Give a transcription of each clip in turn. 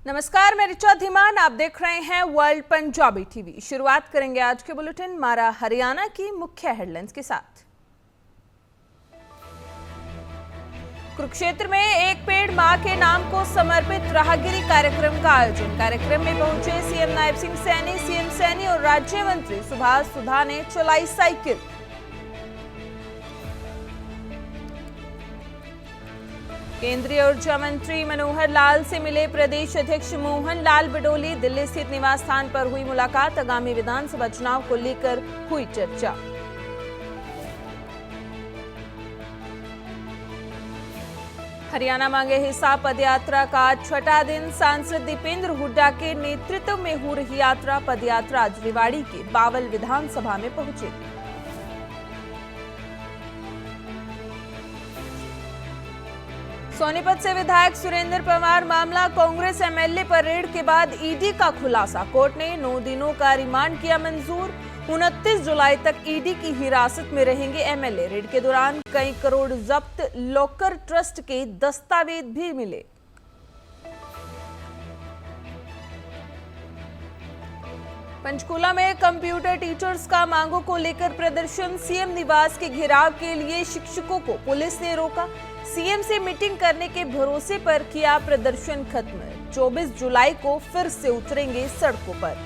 नमस्कार, मैं ऋचा धीमान। आप देख रहे हैं वर्ल्ड पंजाबी टीवी। शुरुआत करेंगे आज के बुलेटिन मारा हरियाणा की मुख्य हेडलाइंस के साथ। कुरुक्षेत्र में एक पेड़ मां के नाम को समर्पित राहगिरी कार्यक्रम का आयोजन। कार्यक्रम में पहुंचे सीएम नायब सिंह सैनी, सीएम सैनी और राज्य मंत्री सुभाष सुधा ने चलाई साइकिल। केंद्रीय ऊर्जा मंत्री मनोहर लाल से मिले प्रदेश अध्यक्ष मोहन लाल बडोली। दिल्ली स्थित निवास स्थान पर हुई मुलाकात। आगामी विधानसभा चुनाव को लेकर हुई चर्चा। हरियाणा मांगे हिसाब पदयात्रा का छठा दिन। सांसद दीपेंद्र हुड्डा के नेतृत्व में हो रही यात्रा। पदयात्रा आज रेवाड़ी के बावल विधानसभा में पहुंचेगी। सोनीपत से विधायक सुरेंद्र पवार मामला। कांग्रेस एमएलए पर रेड के बाद ईडी का खुलासा। कोर्ट ने 9 दिनों का रिमांड किया मंजूर। 29 जुलाई तक ईडी की हिरासत में रहेंगे एमएलए। रेड के दौरान कई करोड़ जब्त। लॉकर ट्रस्ट के दस्तावेज भी मिले। पंचकूला में कंप्यूटर टीचर्स का मांगों को लेकर प्रदर्शन। सीएम निवास के घेराव के लिए शिक्षकों को पुलिस ने रोका। सीएम से मीटिंग करने के भरोसे पर किया प्रदर्शन खत्म। 24 जुलाई को फिर से उतरेंगे सड़कों पर।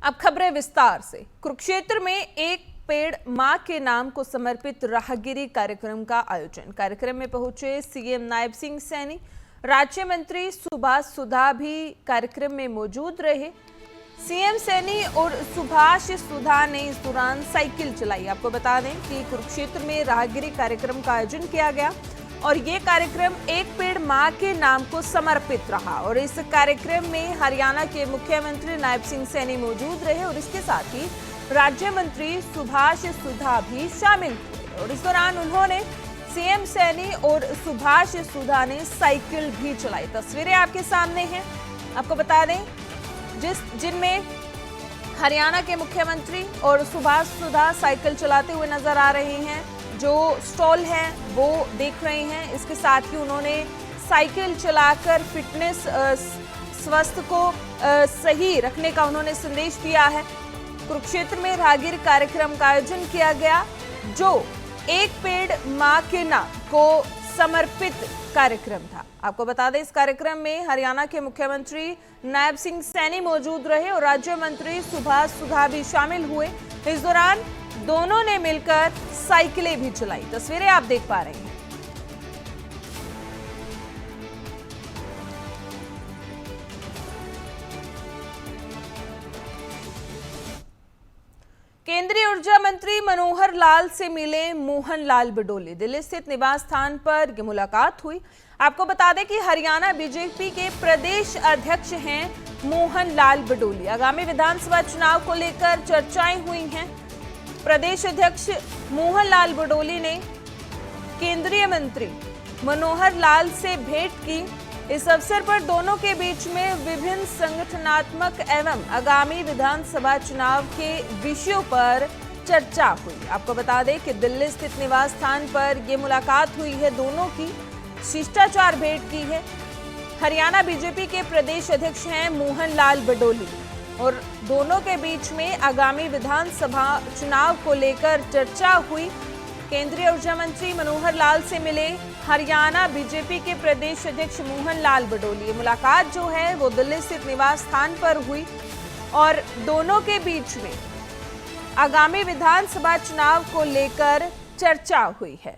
अब खबरें विस्तार से। कुरुक्षेत्र में एक पेड़ मां के नाम को समर्पित राहगिरी कार्यक्रम का आयोजन। कार्यक्रम में पहुंचे सीएम नायब सिंह सैनी, राज्य मंत्री सुभाष सुधा भी कार्यक्रम में मौजूद रहे। सीएम सैनी और सुभाष सुधा ने इस दौरान साइकिल चलाई। आपको बता दें कि कुरुक्षेत्र में राहगिरी कार्यक्रम का आयोजन किया गया और ये कार्यक्रम एक पेड़ मां के नाम को समर्पित रहा। और इस कार्यक्रम में हरियाणा के मुख्यमंत्री नायब सिंह सैनी मौजूद रहे और इसके साथ ही राज्य मंत्री सुभाष सुधा भी शामिल हुए। और इस दौरान उन्होंने सीएम सैनी और सुभाष सुधा ने साइकिल भी चलाई। तस्वीरें आपके सामने हैं। आपको बता दें जिनमें हरियाणा के मुख्यमंत्री और सुभाष सुधा साइकिल चलाते हुए नजर आ रहे हैं। जो स्टॉल है वो देख रहे हैं। इसके साथ ही उन्होंने साइकिल चलाकर फिटनेस स्वास्थ्य को सही रखने का उन्होंने संदेश दिया है। कुरुक्षेत्र में राहगिरी कार्यक्रम का आयोजन किया गया जो एक पेड़ मां के नाम को समर्पित कार्यक्रम था। आपको बता दें इस कार्यक्रम में हरियाणा के मुख्यमंत्री नायब सिंह सैनी मौजूद रहे और राज्य मंत्री सुभाष सुधा भी शामिल हुए। इस दौरान दोनों ने मिलकर साइकिलें भी चलाई। तस्वीरें आप देख पा रहे हैं। केंद्रीय ऊर्जा मंत्री मनोहर लाल से मिले मोहन लाल बडोली। दिल्ली स्थित निवास स्थान पर यह मुलाकात हुई। आपको बता दें कि हरियाणा बीजेपी के प्रदेश अध्यक्ष हैं मोहन लाल बडोली। आगामी विधानसभा चुनाव को लेकर चर्चाएं हुई हैं। प्रदेश अध्यक्ष मोहन लाल बडोली ने केंद्रीय मंत्री मनोहर लाल से भेंट की। इस अवसर पर दोनों के बीच में विभिन्न संगठनात्मक एवं आगामी विधानसभा चुनाव के विषयों पर चर्चा हुई। आपको बता दें कि दिल्ली स्थित निवास स्थान पर यह मुलाकात हुई है। दोनों की शिष्टाचार भेंट की है। हरियाणा बीजेपी के प्रदेश अध्यक्ष हैं मोहन लाल बडोली और दोनों के बीच में आगामी विधानसभा चुनाव को लेकर चर्चा हुई। केंद्रीय ऊर्जा मंत्री मनोहर लाल से मिले हरियाणा बीजेपी के प्रदेश अध्यक्ष मोहन लाल बडोली। मुलाकात जो है वो दिल्ली स्थित निवास स्थान पर हुई और दोनों के बीच में आगामी विधानसभा चुनाव को लेकर चर्चा हुई है।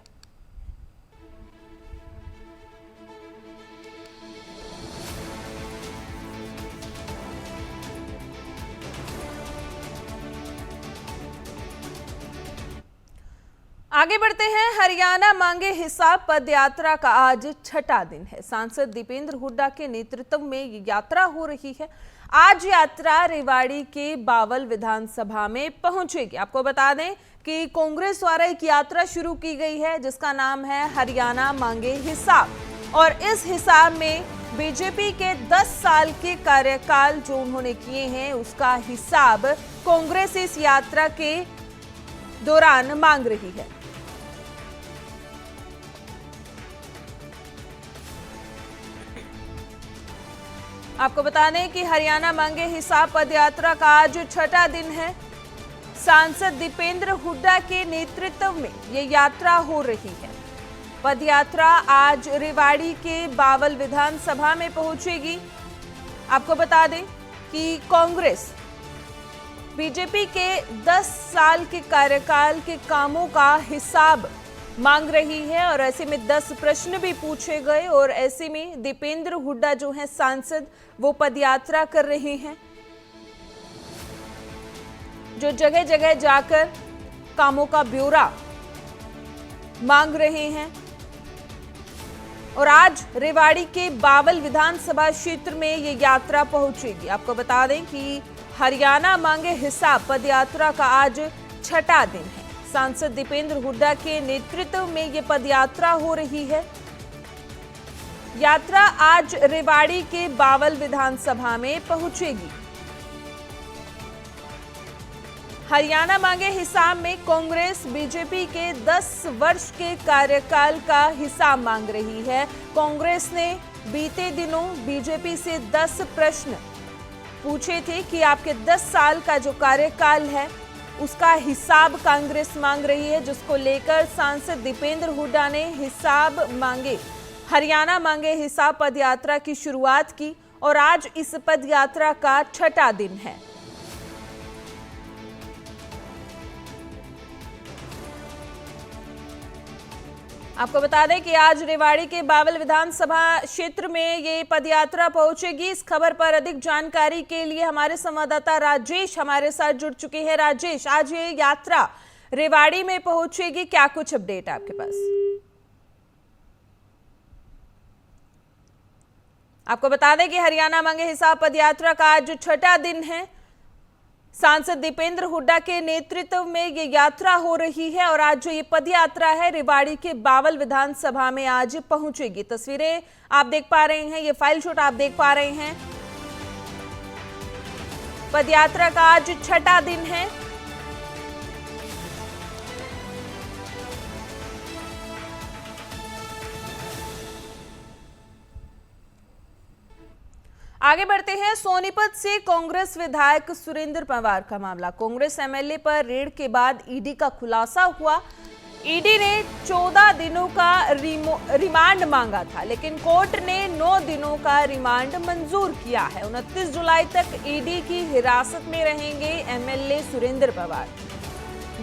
आगे बढ़ते हैं। हरियाणा मांगे हिसाब पदयात्रा का आज छठा दिन है। सांसद दीपेंद्र हुड्डा के नेतृत्व में ये यात्रा हो रही है। आज यात्रा रेवाड़ी के बावल विधानसभा में पहुंचेगी। आपको बता दें कि कांग्रेस द्वारा एक यात्रा शुरू की गई है जिसका नाम है हरियाणा मांगे हिसाब और इस हिसाब में बीजेपी के 10 साल के कार्यकाल जो उन्होंने किए हैं उसका हिसाब कांग्रेस इस यात्रा के दौरान मांग रही है। आपको बता दें कि हरियाणा मांगे हिसाब पदयात्रा का आज छठा दिन है। सांसद दीपेंद्र हुड्डा के नेतृत्व में ये यात्रा हो रही है। पदयात्रा आज रेवाड़ी के बावल विधानसभा में पहुंचेगी। आपको बता दें कि कांग्रेस बीजेपी के 10 साल के कार्यकाल के कामों का हिसाब मांग रही है और ऐसे में 10 प्रश्न भी पूछे गए और ऐसे में दीपेंद्र हुड्डा जो है सांसद वो पदयात्रा कर रहे हैं, जो जगह जगह जाकर कामों का ब्यौरा मांग रहे हैं। और आज रेवाड़ी के बावल विधानसभा क्षेत्र में ये यात्रा पहुंचेगी। आपको बता दें कि हरियाणा मांगे हिसाब पदयात्रा का आज छठा दिन है। सांसद दीपेंद्र हुड्डा के नेतृत्व में ये पदयात्रा हो रही है। यात्रा आज रेवाड़ी के बावल विधानसभा में पहुंचेगी। हरियाणा मांगे हिसाब में कांग्रेस बीजेपी के 10 वर्ष के कार्यकाल का हिसाब मांग रही है। कांग्रेस ने बीते दिनों बीजेपी से 10 प्रश्न पूछे थे कि आपके 10 साल का जो कार्यकाल है उसका हिसाब कांग्रेस मांग रही है, जिसको लेकर सांसद दीपेंद्र हुड्डा ने हिसाब मांगे हरियाणा मांगे हिसाब पदयात्रा की शुरुआत की और आज इस पदयात्रा का छठा दिन है। आपको बता दें कि आज रेवाड़ी के बावल विधानसभा क्षेत्र में ये पदयात्रा पहुंचेगी। इस खबर पर अधिक जानकारी के लिए हमारे संवाददाता राजेश हमारे साथ जुड़ चुके हैं। राजेश, आज ये यात्रा रेवाड़ी में पहुंचेगी, क्या कुछ अपडेट है आपके पास? आपको बता दें कि हरियाणा मांगे हिसाब पदयात्रा का आज छठा दिन है। सांसद दीपेंद्र हुड्डा के नेतृत्व में ये यात्रा हो रही है और आज जो ये पदयात्रा है रेवाड़ी के बावल विधानसभा में आज पहुंचेगी। तस्वीरें आप देख पा रहे हैं, ये फाइल शूट आप देख पा रहे हैं। पदयात्रा का आज छठा दिन है। आगे बढ़ते हैं। सोनीपत से कांग्रेस विधायक सुरेंद्र पवार का मामला। कांग्रेस एमएलए पर रेड के बाद ईडी का खुलासा हुआ। ईडी ने 14 दिनों का रिमांड मांगा था, लेकिन कोर्ट ने 9 दिनों का रिमांड मंजूर किया है। 29 जुलाई तक ईडी की हिरासत में रहेंगे एमएलए सुरेंद्र पवार।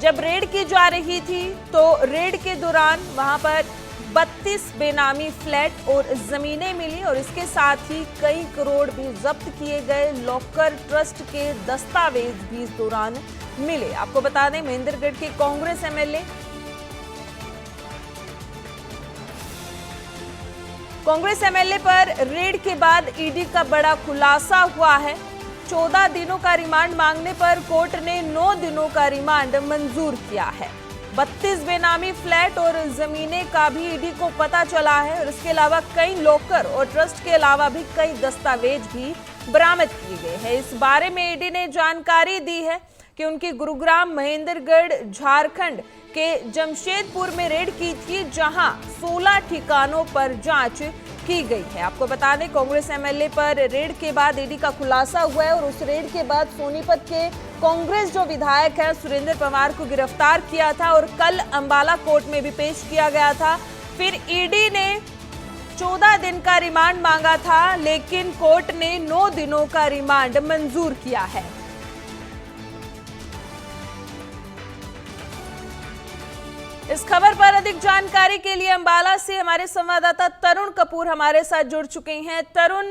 जब रेड की जा रही थी तो रेड के दौरान वहां पर 32 बेनामी फ्लैट और जमीनें मिली और इसके साथ ही कई करोड़ भी जब्त किए गए। लॉकर ट्रस्ट के दस्तावेज भी इस दौरान मिले। आपको बता दें महेंद्रगढ़ के कांग्रेस एमएलए पर रेड के बाद ईडी का बड़ा खुलासा हुआ है। 14 दिनों का रिमांड मांगने पर कोर्ट ने 9 दिनों का रिमांड मंजूर किया है। 32 बेनामी फ्लैट और जमीनें का भी ईडी को पता चला है और इसके अलावा कई लॉकर और ट्रस्ट के अलावा भी कई दस्तावेज भी बरामद किए गए हैं। इस बारे में ईडी ने जानकारी दी है कि उनकी गुरुग्राम, महेंद्रगढ़, झारखंड के जमशेदपुर में रेड की थी, जहां 16 ठिकानों पर जांच की गई है। आपको बता दें कांग्रेस एमएलए पर रेड के बाद ईडी का खुलासा हुआ है और उस रेड के बाद सोनीपत के कांग्रेस जो विधायक है सुरेंद्र पवार को गिरफ्तार किया था और कल अंबाला कोर्ट में भी पेश किया गया था। फिर ईडी ने 14 दिन का रिमांड मांगा था, लेकिन कोर्ट ने 9 दिनों का रिमांड मंजूर किया है। इस खबर पर अधिक जानकारी के लिए अंबाला से हमारे संवाददाता तरुण कपूर हमारे साथ जुड़ चुके हैं। तरुण,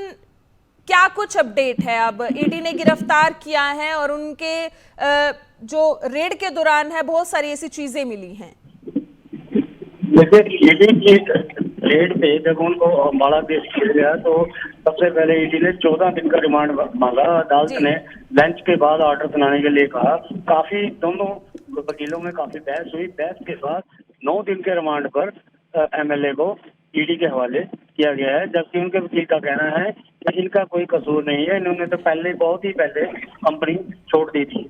क्या कुछ अपडेट है? अब ईडी ने गिरफ्तार किया है और उनके जो रेड के दौरान है बहुत सारी ऐसी चीजें मिली हैं। देखिए, ईडी की रेड पे जब उनको अंबाला पेश किया गया तो सबसे पहले ईडी ने 14 दिन का रिमांड मांगा। अदालत ने लंच के बाद ऑर्डर सुनाने के लिए कहा। काफी दोनों वकीलों में काफी बहस हुई। बहस के बाद 9 दिन के रिमांड पर एमएलए को ईडी के हवाले किया गया है, जबकि उनके वकील का कहना है कि इनका कोई कसूर नहीं है, इन्होंने तो पहले बहुत ही पहले कंपनी छोड़ दी थी।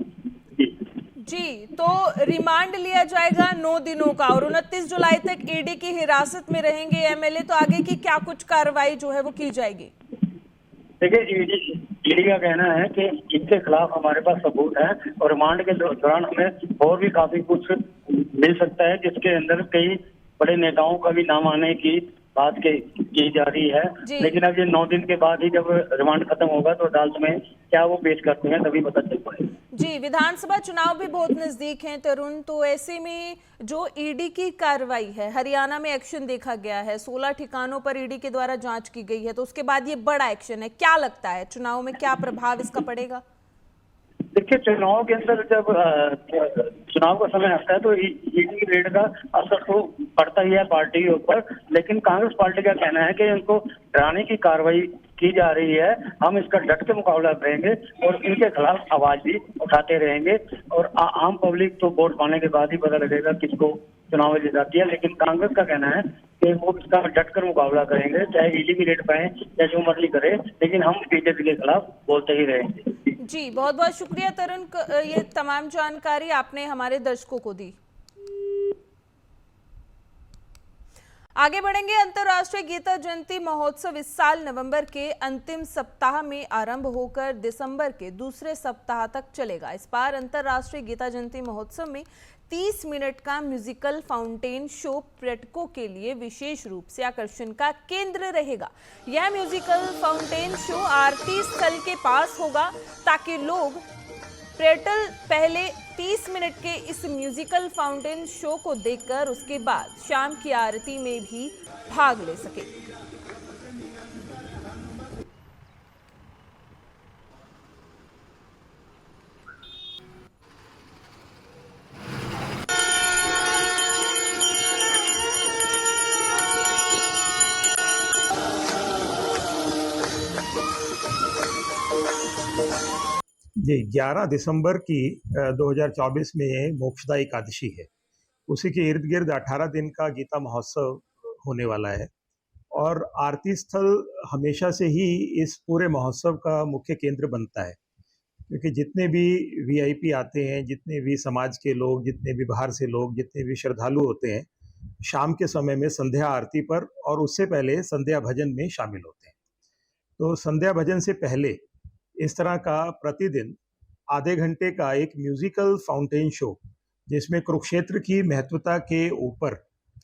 जी जी, तो रिमांड लिया जाएगा 9 दिनों का और 29 जुलाई तक ईडी की हिरासत में रहेंगे एमएलए। तो आगे की क्या कुछ कार्रवाई जो है वो की जाएगी? देखिए, ईडी का कहना है कि इनके खिलाफ हमारे पास सबूत है और रिमांड के दौरान हमें और भी काफी कुछ मिल सकता है, जिसके अंदर कई बड़े नेताओं का भी नाम आने की बात की जा रही है। जी। लेकिन अब ये 9 दिन के बाद ही जब रिमांड खत्म होगा तो अदालत में क्या वो पेश करते हैं तभी पता चल पाएगा। जी, विधानसभा चुनाव भी बहुत नजदीक हैं तरुण, तो ऐसे में जो ईडी की कार्रवाई है, हरियाणा में एक्शन देखा गया है, 16 ठिकानों पर ईडी के द्वारा जांच की गई है, तो उसके बाद ये बड़ा एक्शन है, क्या लगता है चुनाव में क्या प्रभाव इसका पड़ेगा? देखिए, चुनाव के अंदर जब चुनाव का समय आता है तो ईडी रेड का असर तो पड़ता ही है पार्टी के ऊपर, लेकिन कांग्रेस पार्टी का कहना है कि इनको डराने की कार्रवाई की जा रही है, हम इसका डट के मुकाबला करेंगे और इनके खिलाफ आवाज भी उठाते रहेंगे और आम पब्लिक तो वोट पाने के बाद ही पता लगेगा किसको चुनाव में जिताती है। लेकिन कांग्रेस का कहना है कि वो इसका डट कर मुकाबला करेंगे, चाहे ईडी भी रेड पाए या जो मर्जी करे, लेकिन हम बीजेपी के खिलाफ बोलते ही रहेंगे। जी, बहुत बहुत शुक्रिया तरुण, ये तमाम जानकारी आपने हमारे दर्शकों को दी। आगे बढ़ेंगे। अंतर्राष्ट्रीय गीता जयंती महोत्सव इस साल नवंबर के अंतिम सप्ताह में आरंभ होकर दिसंबर के दूसरे सप्ताह तक चलेगा। इस बार अंतर्राष्ट्रीय गीता जयंती महोत्सव में 30 मिनट का म्यूजिकल फाउंटेन शो पर्यटकों के लिए विशेष रूप से आकर्षण का केंद्र रहेगा। यह म्यूजिकल फाउंटेन शो आरती स्थल के पास होगा ताकि लोग पर्यटक पहले 30 मिनट के इस म्यूजिकल फाउंटेन शो को देखकर उसके बाद शाम की आरती में भी भाग ले सके। जी, 11 दिसंबर की 2024 में ये मोक्षदा एकादशी है। उसी के इर्द गिर्द 18 दिन का गीता महोत्सव होने वाला है और आरती स्थल हमेशा से ही इस पूरे महोत्सव का मुख्य केंद्र बनता है, क्योंकि जितने भी वीआईपी आते हैं, जितने भी समाज के लोग, जितने भी बाहर से लोग, जितने भी श्रद्धालु होते हैं, शाम के समय में संध्या आरती पर और उससे पहले संध्या भजन में शामिल होते हैं। तो संध्या भजन से पहले इस तरह का प्रतिदिन आधे घंटे का एक म्यूजिकल फाउंटेन शो, जिसमें कुरुक्षेत्र की महत्वता के ऊपर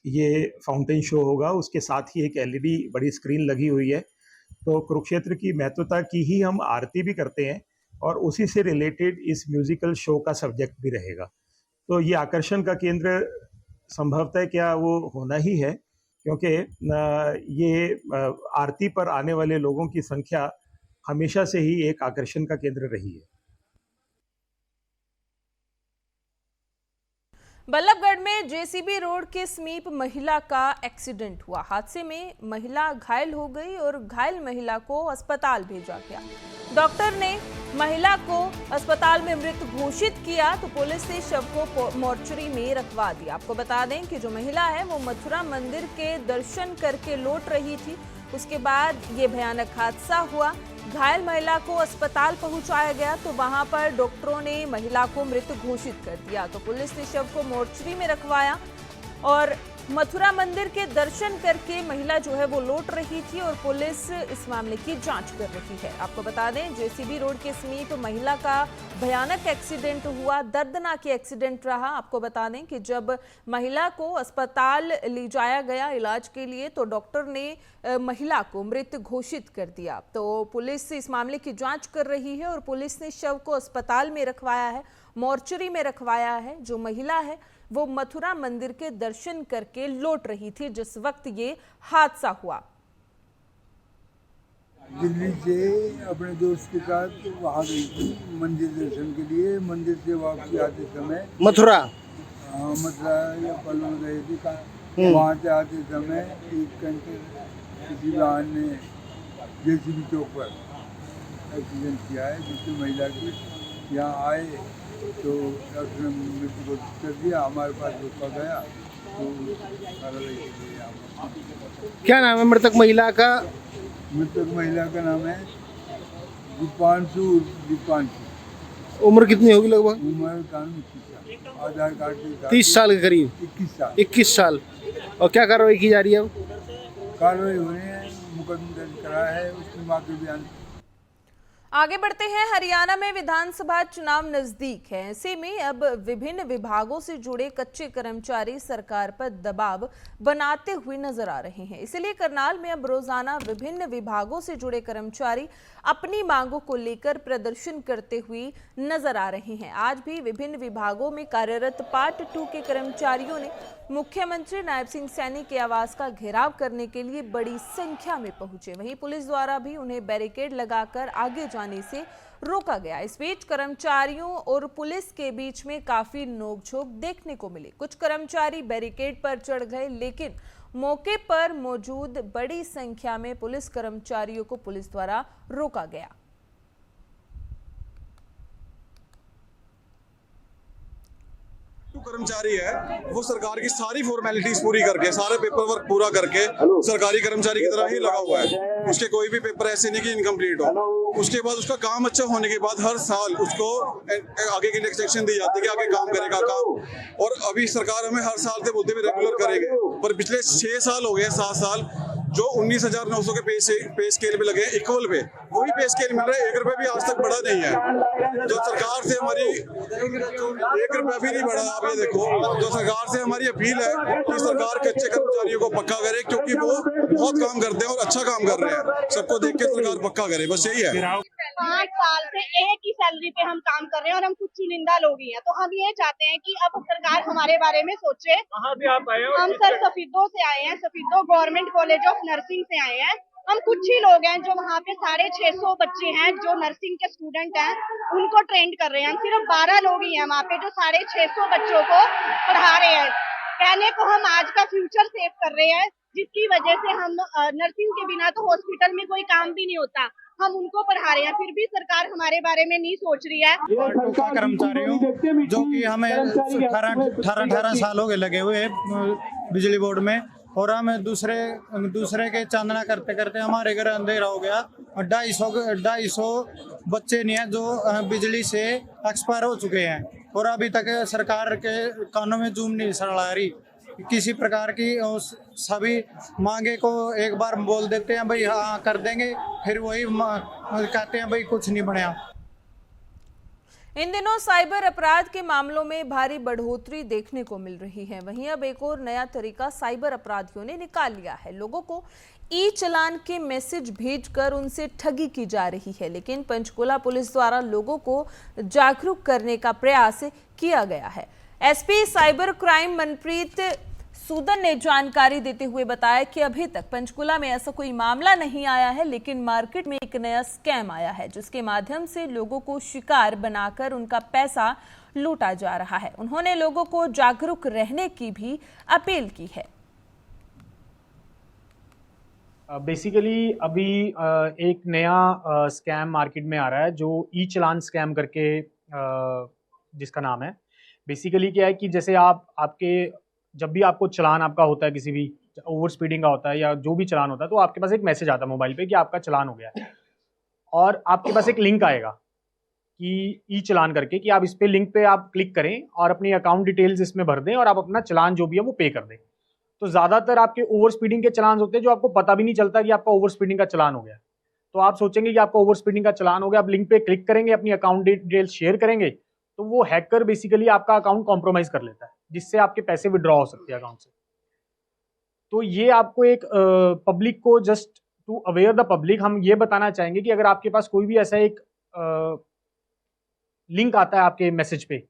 ये फाउंटेन शो होगा। उसके साथ ही एक एलईडी बड़ी स्क्रीन लगी हुई है, तो कुरुक्षेत्र की महत्वता की ही हम आरती भी करते हैं और उसी से रिलेटेड इस म्यूजिकल शो का सब्जेक्ट भी रहेगा। तो ये आकर्षण का केंद्र संभवतः क्या वो होना ही है, क्योंकि ये आरती पर आने वाले लोगों की संख्या हमेशा से ही एक आकर्षण का केंद्र रही है। बल्लभगढ़ में जेसीबी रोड के समीप महिला का एक्सीडेंट हुआ। हादसे में महिला घायल हो गई और घायल महिला को अस्पताल भेजा गया। डॉक्टर ने महिला को अस्पताल में मृत घोषित किया तो पुलिस ने शव को मोर्चरी में रखवा दिया। आपको बता दें कि जो महिला है वो मथुरा मंदिर के दर्शन करके लौट रही थी, उसके बाद ये भयानक हादसा हुआ। घायल महिला को अस्पताल पहुंचाया गया तो वहां पर डॉक्टरों ने महिला को मृत घोषित कर दिया। तो पुलिस ने शव को मोर्चरी में रखवाया और मथुरा मंदिर के दर्शन करके महिला जो है वो लौट रही थी और पुलिस इस मामले की जांच कर रही है। आपको बता दें जेसीबी रोड के समीप महिला का भयानक एक्सीडेंट हुआ, दर्दनाक एक्सीडेंट रहा। आपको बता दें कि जब महिला को अस्पताल ले जाया गया इलाज के लिए तो डॉक्टर ने महिला को मृत घोषित कर दिया। तो पुलिस इस मामले की जांच कर रही है और पुलिस ने शव को अस्पताल में रखवाया है, मोर्चरी में रखवाया है। जो महिला है वो मथुरा मंदिर के दर्शन करके लौट रही थी जिस वक्त ये हादसा हुआ। दिल्ली से अपने दोस्त के साथ वहाँ गई थी मंदिर दर्शन के लिए। मंदिर से वापसी आते समय मथुरा मथुरा या पलवल गए थे। वहाँ से आते समय एक घंटे किसी वाहन ने जेसीबी चौक पर एक्सीडेंट किया है, जिससे महिला की यहाँ आए तो डॉक्टर ने मृत्यु घोषित कर दिया। हमारे पास रोका गया तो कार्रवाई के लिए क्या नाम है मृतक महिला का? मृतक महिला का नाम है दीपांशु। उम्र कितनी होगी लगभग? उम्र कानून 21 साल, आधार कार्ड के हिसाब 30 साल के करीब। से 21 साल। 21 साल। और क्या कार्रवाई की जा रही है अब? कार्रवाई हो रही है, मुकदमा दर्ज कराया है, उसकी मां के बयान। आगे बढ़ते हैं। हरियाणा में विधानसभा चुनाव नजदीक है। ऐसे में अब विभिन्न विभागों से जुड़े कच्चे कर्मचारी सरकार पर दबाव बनाते हुए नजर आ रहे हैं। इसलिए करनाल में अब रोजाना विभिन्न विभागों से जुड़े कर्मचारी अपनी मांगों को लेकर प्रदर्शन करते हुए नजर आ रहे हैं। आज भी विभिन्न विभागों में कार्यरत पार्ट 2 के कर्मचारियों ने मुख्यमंत्री नायब सिंह सैनी के आवास का घेराव करने के लिए बड़ी संख्या में पहुंचे। वहीं पुलिस द्वारा भी उन्हें बैरिकेड लगाकर आगे जाने से रोका गया। इस बीच कर्मचारियों और पुलिस के बीच में काफी नोकझोंक देखने को मिली। कुछ कर्मचारी बैरिकेड पर चढ़ गए, लेकिन मौके पर मौजूद बड़ी संख्या में पुलिस कर्मचारियों को पुलिस द्वारा रोका गया। कर्मचारी है वो सरकार की सारी फॉर्मेलिटीज पूरी करके, सारे पेपर वर्क पूरा करके सरकारी कर्मचारी की तरह ही लगा हुआ है। उसके कोई भी पेपर ऐसे नहीं कि इनकम्प्लीट हो। उसके बाद उसका काम अच्छा होने के बाद हर साल उसको आगे की एक्सटेंशन दी जाती है कि आगे काम करेगा काम। और अभी सरकार हमें हर साल से बोलते हुए रेगुलर करेंगे, पर पिछले 6 साल हो गए, 7 साल जो 19,900 के पे स्केल पे लगे इक्वल पे, वही पे स्केल मिल रहा है। 1 रुपए भी आज तक बढ़ा नहीं है। जो सरकार से हमारी 1 रुपया भी नहीं बढ़ा। आप ये देखो, जो सरकार से हमारी अपील है कि सरकार कच्चे कर्मचारियों को पक्का करे, क्योंकि वो बहुत काम करते हैं और अच्छा काम कर रहे हैं। सबको देख के सरकार पक्का करे, बस यही है। 5 साल से एक ही सैलरी पे हम काम कर रहे हैं और हम कुछ चुनिंदा लोग ही हैं। तो हम ये चाहते हैं कि अब सरकार हमारे बारे में सोचे। कहाँ से आप आए हो? हम सर सफीदो से आए हैं, Safidon government college of nursing से आए हैं। हम कुछ ही लोग हैं जो वहाँ पे 650 बच्चे हैं जो नर्सिंग के स्टूडेंट हैं, उनको ट्रेंड कर रहे हैं। हम सिर्फ 12 लोग ही हैं वहाँ पे जो 650 बच्चों को पढ़ा रहे हैं। कहने को हम आज का फ्यूचर सेव कर रहे हैं, जिसकी वजह से हम नर्सिंग के बिना तो हॉस्पिटल में कोई काम भी नहीं होता, हम उनको पढ़ा रहे हैं। फिर भी सरकार हमारे बारे में नहीं सोच रही है। कर्मचारी हूँ जो कि हमें 18 साल हो गए लगे हुए बिजली बोर्ड में, और हम दूसरे के चांदना करते करते हमारे घर अंधेरा हो गया। और 250 बच्चे नहीं है जो बिजली से एक्सपायर हो चुके हैं, और अभी तक सरकार के कानों में जूम नहीं सड़ा रही किसी प्रकार की। सभी मांगे को एक बार बोल देते हैं भाई हाँ कर देंगे, फिर वही कहते हैं भाई कुछ नहीं बनया। इन दिनों साइबर अपराध के मामलों में भारी बढ़ोतरी देखने को मिल रही है। वहीं अब एक और नया तरीका साइबर अपराधियों ने निकाल लिया है। लोगों को ई चालान के मैसेज भेजकर उनसे ठगी की जा रही है। लेकिन पंचकुला पुलिस द्वारा लोगों को जागरूक करने का प्रयास किया गया है। SP cyber crime Manpreet Sudan ने जानकारी देते हुए बताया कि अभी तक पंचकुला में ऐसा कोई मामला नहीं आया है, लेकिन मार्केट में एक नया स्कैम आया है जिसके माध्यम से लोगों को शिकार बनाकर उनका पैसा लूटा जा रहा है। उन्होंने लोगों को जागरूक रहने की भी अपील की है। बेसिकली अभी एक नया स्कैम मार्केट में आ रहा है जो ई चालान स्कैम करके जिसका नाम है। बेसिकली क्या है कि जैसे आपके जब भी आपको चालान आपका होता है, किसी भी ओवर स्पीडिंग का होता है या जो भी चालान होता है, तो आपके पास एक मैसेज आता है मोबाइल पे कि आपका चालान हो गया है, और आपके पास एक लिंक आएगा कि ई चालान करके, कि आप इस पे लिंक पे आप क्लिक करें और अपनी अकाउंट डिटेल्स इसमें भर दें और आप अपना चालान जो भी है वो पे कर दें। तो ज़्यादातर आपके ओवर स्पीडिंग के चालान होते हैं जो आपको पता भी नहीं चलता कि आपका ओवर स्पीडिंग का चालान हो गया। तो आप सोचेंगे कि आपका ओवर स्पीडिंग का चालान हो गया, आप लिंक पे क्लिक करेंगे, अपनी अकाउंट डिटेल्स शेयर करेंगे, तो वो हैकर बेसिकली आपका अकाउंट कॉम्प्रोमाइज कर लेता है, जिससे आपके पैसे विड्रॉ हो सकते हैं अकाउंट से। तो ये आपको एक पब्लिक को just to aware the public हम ये बताना चाहेंगे कि अगर आपके पास कोई भी ऐसा एक लिंक आता है आपके मैसेज पे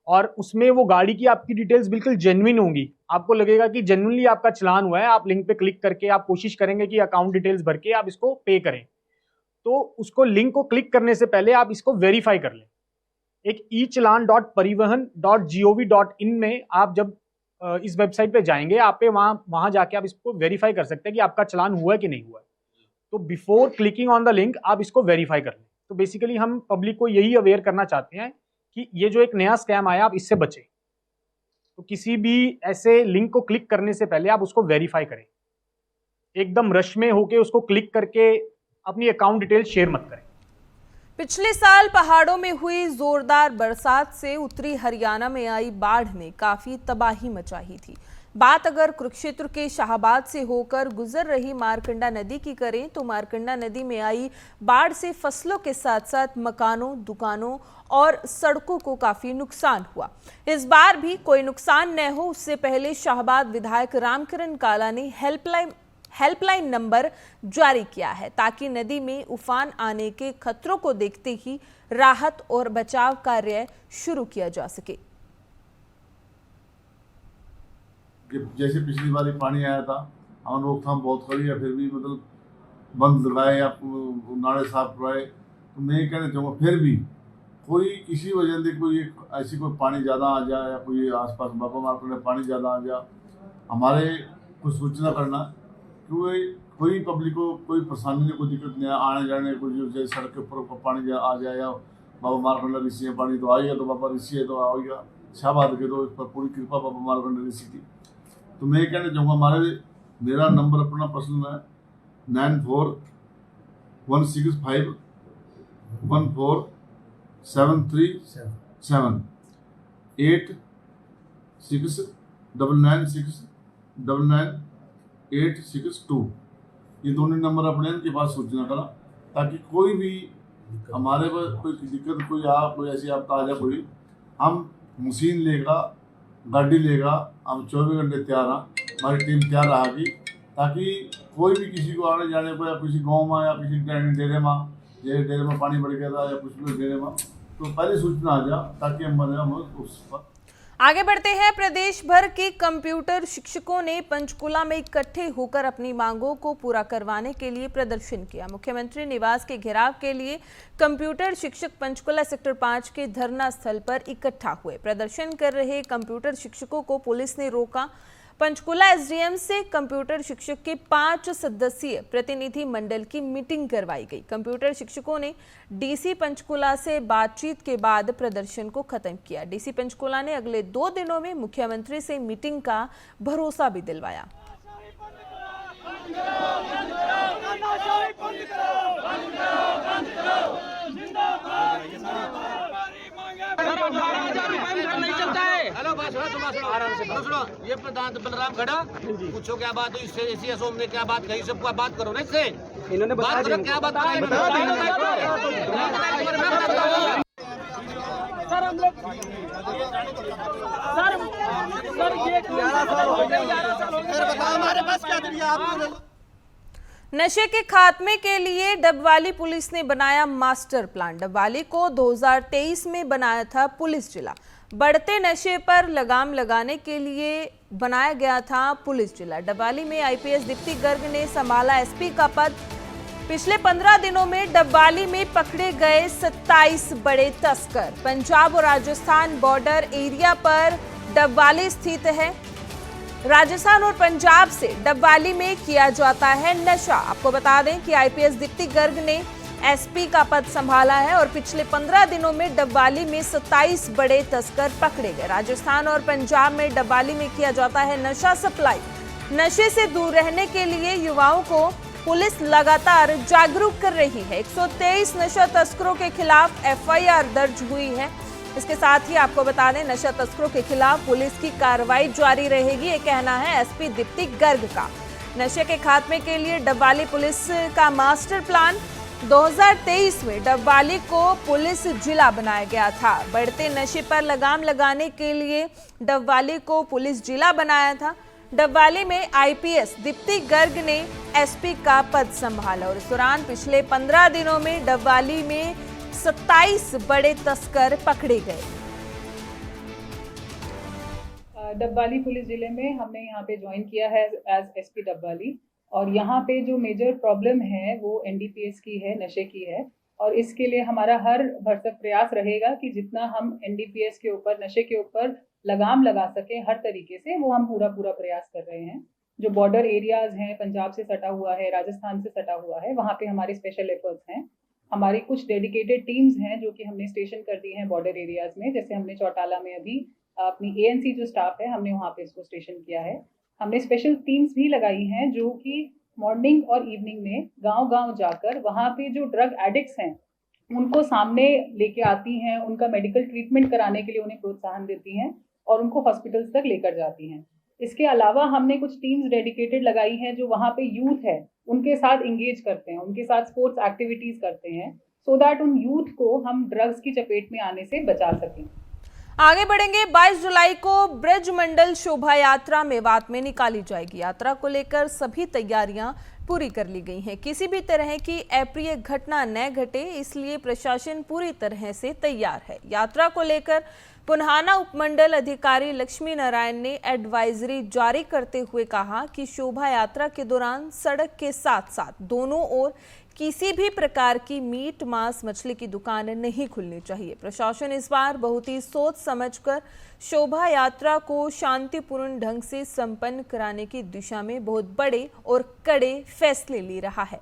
और उसमें वो गाड़ी की आपकी डिटेल्स बिल्कुल जेन्युइन होंगी, आपको लगेगा कि जेन्युइनली आपका चालान हुआ है, आप लिंक पे क्लिक करके आप कोशिश करेंगे कि अकाउंट डिटेल्स भर के आप इसको पे करें, तो उसको लिंक को क्लिक करने से पहले आप इसको वेरीफाई कर लें। एक echallan.parivahan.gov.in में आप जब इस वेबसाइट पे जाएंगे, आप पे वहां जाके आप इसको वेरीफाई कर सकते हैं कि आपका चालान हुआ है कि नहीं हुआ है। तो before clicking on the link आप इसको वेरीफाई कर लें। तो बेसिकली हम पब्लिक को यही अवेयर करना चाहते हैं कि ये जो एक नया स्कैम आया आप इससे बचें। तो किसी भी ऐसे लिंक को क्लिक करने से पहले आप उसको वेरीफाई करें। एकदम रश में होके उसको क्लिक करके अपनी अकाउंट डिटेल शेयर मत करें। पिछले साल पहाड़ों में हुई जोरदार बरसात से उत्तरी हरियाणा में आई बाढ़ ने काफी तबाही मचाई थी। बात अगर कुरुक्षेत्र के शाहबाद से होकर गुजर रही मारकंडा नदी की करें तो मारकंडा नदी में आई बाढ़ से फसलों के साथ साथ मकानों, दुकानों और सड़कों को काफी नुकसान हुआ। इस बार भी कोई नुकसान न हो उससे पहले शाहबाद विधायक रामकरण काला ने हेल्पलाइन नंबर जारी किया है ताकि नदी में उफान आने के खतरों को देखते ही राहत और बचाव कार्य शुरू किया जा सके। जैसे पिछली बार पानी आया था, हमने रोकथाम बहुत करी है, फिर भी मतलब बंद लगाए या नाले साफ करवाए, तो मैं ये कहना चाहूँगा फिर भी कोई किसी वजह से कोई ऐसी कोई पानी ज़्यादा आ जाए या कोई आसपास बाबा मार्केट में पानी ज़्यादा आ जाए, हमारे कुछ सूचना करना, क्योंकि कोई पब्लिक को कोई परेशानी नहीं, कोई दिक्कत नहीं आने जाने, कोई जैसे सड़क के ऊपर पानी आ जाए या बाबा मारकंडा ऋषि है पानी तो आएगा, तो बाबा ऋषि है तो आएगा, शाहबाद के तो इस पर पूरी कृपा बाबा मारकंडा ऋषि की। तो मैं कहना चाहूँगा मेरा नंबर अपना पर्सनल है 9416514737 8699699862। ये दोनों नंबर अपने इनके पास सूचना करा ताकि कोई भी हमारे पास कोई दिक्कत कोई ऐसी आपका आ जाए, कोई हम मशीन लेगा, गाड़ी लेगा, हम 24 घंटे तैयार हैं, हमारी टीम तैयार रहेगी ताकि कोई भी किसी को आने जाने को या किसी गांव में या किसी डेरे में पानी बढ़ गया था या कुछ भी डेरे में, तो पहले सूचना आ जाए ताकि हम उस पर। आगे बढ़ते हैं। प्रदेश भर के कंप्यूटर शिक्षकों ने पंचकुला में इकट्ठे होकर अपनी मांगों को पूरा करवाने के लिए प्रदर्शन किया। मुख्यमंत्री निवास के घेराव के लिए कंप्यूटर शिक्षक पंचकुला सेक्टर 5 के धरना स्थल पर इकट्ठा हुए। प्रदर्शन कर रहे कंप्यूटर शिक्षकों को पुलिस ने रोका। पंचकुला एसडीएम से कंप्यूटर शिक्षक के 5 सदस्यीय प्रतिनिधि मंडल की मीटिंग करवाई गई। कंप्यूटर शिक्षकों ने डीसी पंचकुला से बातचीत के बाद प्रदर्शन को खत्म किया। डीसी पंचकुला ने अगले 2 दिनों में मुख्यमंत्री से मीटिंग का भरोसा भी दिलवाया। ये प्रधान बलराम खड़ा, पूछो क्या बात हुई, इससे ऐसी असोम ने क्या बात कही, सबको बात करो ना, इससे इन्होंने बात करो, क्या बात कराई सर। हम लोग सर हमारे पास क्या दिया आपने? नशे के खात्मे के लिए डबवाली पुलिस ने बनाया मास्टर प्लान। डबवाली को 2023 में बनाया था पुलिस जिला। बढ़ते नशे पर लगाम लगाने के लिए बनाया गया था पुलिस जिला। डबवाली में आईपीएस दीप्ति गर्ग ने संभाला एसपी का पद। पिछले 15 दिनों में डबवाली में पकड़े गए 27 बड़े तस्कर। पंजाब और राजस्थान बॉर्डर एरिया पर डबवाली स्थित है। राजस्थान और पंजाब से डबवाली में किया जाता है नशा। आपको बता दें कि आईपीएस दीप्ति गर्ग ने एसपी का पद संभाला है और पिछले 15 दिनों में डबवाली में 27 बड़े तस्कर पकड़े गए। राजस्थान और पंजाब में डबवाली में किया जाता है नशा सप्लाई। नशे से दूर रहने के लिए युवाओं को पुलिस लगातार जागरूक कर रही है। 123 नशा तस्करों के खिलाफ एफआईआर दर्ज हुई है। इसके साथ ही आपको बता दें नशा तस्करों के खिलाफ पुलिस की कार्रवाई जारी रहेगी, ये कहना है एसपी दीप्ति गर्ग का। नशे के खात्मे के लिए डबवाली पुलिस का मास्टर प्लान 2023 में डबवाली को पुलिस जिला बनाया गया था। बढ़ते नशे पर लगाम लगाने के लिए डबवाली को पुलिस जिला बनाया था। डबवाली में आईपीएस दीप्ति गर्ग ने एसपी का पद संभाला और इस दौरान पिछले 15 दिनों में डबवाली में 27 बड़े तस्कर पकड़े गए। डबवाली पुलिस जिले में हमने यहाँ पे ज्वाइन किया है एज एसपी डबवाली और यहाँ पे जो मेजर प्रॉब्लम है वो एनडीपीएस की है, नशे की है और इसके लिए हमारा हर भरसक प्रयास रहेगा कि जितना हम एनडीपीएस के ऊपर, नशे के ऊपर लगाम लगा सके हर तरीके से, वो हम पूरा प्रयास कर रहे हैं। जो बॉर्डर एरियाज हैं, पंजाब से सटा हुआ है, राजस्थान से सटा हुआ है, वहाँ पे हमारे स्पेशल एफर्ट्स हैं। हमारी कुछ डेडिकेटेड टीम्स हैं जो कि हमने स्टेशन कर दी हैं बॉर्डर एरियाज में। जैसे हमने चौटाला में अभी अपनी ANC जो स्टाफ है हमने वहाँ पे इसको स्टेशन किया है। हमने स्पेशल टीम्स भी लगाई हैं जो कि मॉर्निंग और इवनिंग में गांव-गांव जाकर वहाँ पे जो ड्रग एडिक्ट्स हैं उनको सामने लेके आती हैं, उनका मेडिकल ट्रीटमेंट कराने के लिए उन्हें प्रोत्साहन देती हैं और उनको हॉस्पिटल्स तक लेकर जाती हैं। इसके अलावा हमने कुछ टीम्स डेडिकेटेड लगाई हैं जो वहाँ पे यूथ है उनके साथ इंगेज करते हैं, उनके साथ स्पोर्ट्स एक्टिविटीज करते हैं, सो दैट उन यूथ को हम ड्रग्स की चपेट में आने से बचा सकें। आगे बढ़ेंगे। 22 जुलाई को ब्रज मंडल शोभा यात्रा मेवात में निकाली जाएगी। यात्रा को लेकर सभी तैयारियां पूरी कर ली गई हैं। किसी भी तरह की अप्रिय घटना न घटे, इसलिए प्रशासन पूरी तरह से तैयार है। यात्रा को लेकर पुन्हाना उपमंडल अधिकारी लक्ष्मी नारायण ने एडवाइजरी जारी करते हुए कहा कि शोभा यात्रा के दौरान सड़क के साथ साथ दोनों ओर किसी भी प्रकार की मीट मांस मछली की दुकान नहीं खुलनी चाहिए। प्रशासन इस बार बहुत ही सोच समझकर शोभा यात्रा को शांतिपूर्ण ढंग से संपन्न कराने की दिशा में बहुत बड़े और कड़े फैसले ले रहा है।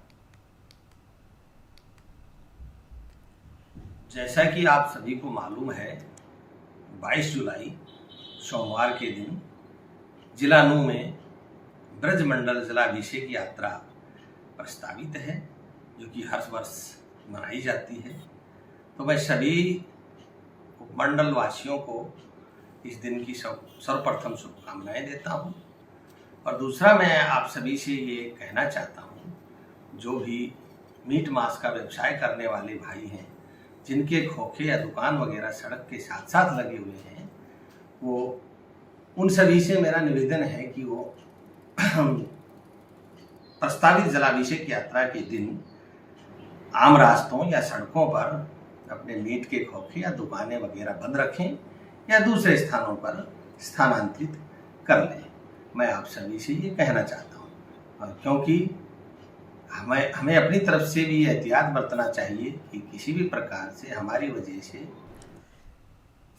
जैसा कि आप सभी को मालूम है, 22 जुलाई सोमवार के दिन जिला नू में ब्रज मंडल जिलाभिषेक यात्रा प्रस्तावित है, जो कि हर वर्ष मनाई जाती है। तो मैं सभी उपमंडल वासियों को इस दिन की सर्वप्रथम शुभकामनाएं देता हूं। और दूसरा, मैं आप सभी से ये कहना चाहता हूं, जो भी मीट मांस का व्यवसाय करने वाले भाई हैं, जिनके खोखे या दुकान वगैरह सड़क के साथ साथ लगे हुए हैं, वो उन सभी से मेरा निवेदन है कि वो प्रस्तावित जलाभिषेक यात्रा के दिन आम रास्तों या सड़कों पर अपने मीट के खोखे या दुकानें वगैरह बंद रखें या दूसरे स्थानों पर स्थानांतरित कर लें। मैं आप सभी से ये कहना चाहता हूँ, क्योंकि हमें अपनी तरफ से भी एहतियात बरतना चाहिए कि किसी भी प्रकार से हमारी वजह से।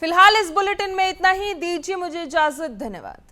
फिलहाल इस बुलेटिन में इतना ही। दीजिए मुझे इजाजत। धन्यवाद।